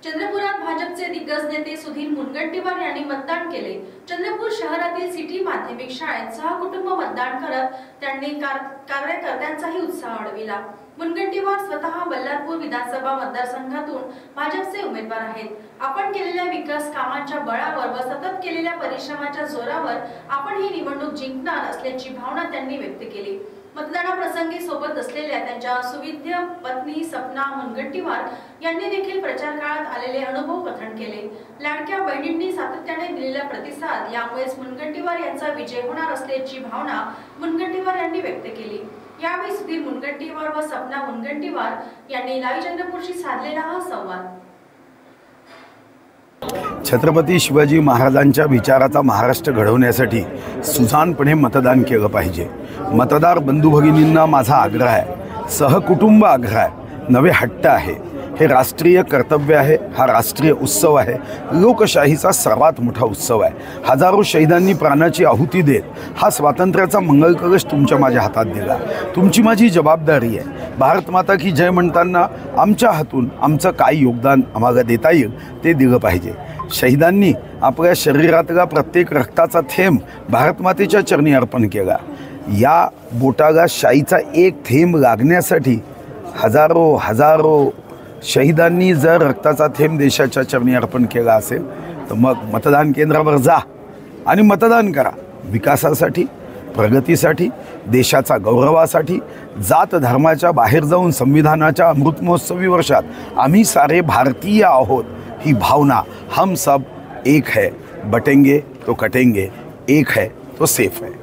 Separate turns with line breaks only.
चंद्रपुरात भाजपचे दिग्गज नेते सुधीर मुनगंटीवार यांनी मतदान केले। चंद्रपूर शहरातील सिटी माध्यमिक शाळेत सहकुटुंब मतदान करत त्यांनी कार्यकर्त्यांचाही उत्साह वाढविला। मुनगंटीवार स्वतः बल्लारपूर विधानसभा मतदारसंघातून भाजपचे उमेदवार आहेत। आपण केलेल्या विकास कामांच्या बळावर व सतत केलेल्या परिश्रमाच्या जोरावर आपण ही निवडणूक जिंकणार असल्याची भावना त्यांनी व्यक्त केली। मतदानाप्रसंगी सोबत असलेल्या त्यांच्या सुविद्य पत्नी सपना मुनगंटीवार यांनी देखील प्रचार काळात आलेले अनुभव कथन केले। लाडक्या बहिणींनी सातत्याने दिलेला प्रतिसाद यामुळेच मुनगंटीवार यांचा विजय होणार असल्याची भावना मुनगंटीवार यांनी व्यक्त केली। यावेळी सुधीर मुनगंटीवार व सपना मुनगंटीवार यांनी लाईव्ह चंद्रपूरशी साधलेला हा संवाद।
छत्रपती शिवाजी महाराजांच्या विचाराचा महाराष्ट्र घडवण्यासाठी सुजाणपणे मतदान केलं पाहिजे। मतदार बंधू भगिनींना माझा आग्रह आहे, सहकुटुंब आग्रह आहे, नवे हट्ट आहे। हे राष्ट्रीय कर्तव्य आहे, हा राष्ट्रीय उत्सव आहे, लोकशाहीचा सर्वात मोठा उत्सव आहे। हजारो शहीदांनी प्राणाची आहुती देत हा स्वातंत्र्याचा मंगल कलश तुमच्या माझ्या हातात दिला। तुमची माझी जबाबदारी आहे, भारत माता की जय म्हणताना आमच्या हातून आमचं काय योगदान आम्हाला देता येईल ते दिलं पाहिजे। शहीदांनी आपल्या शरीरातला प्रत्येक रक्ताचा थेंब भारत मातेच्या चरणी अर्पण केला। या बोटाला शाईचा एक थेंब लागण्यासाठी हजारो शहीदांनी जर रक्ताचा थेंब देशाच्या चरणी अर्पण केला असेल तर मग मतदान केंद्रावर जा आणि मतदान करा। विकासासाठी, प्रगतीसाठी, देशाचा गौरवासाठी, जात धर्माच्या बाहेर जाऊन संविधानाच्या अमृत महोत्सवी वर्षात आम्ही सारे भारतीय आहोत ही भावना, हम सब एक है, बटेंगे तो कटेंगे, एक है तो सेफ है।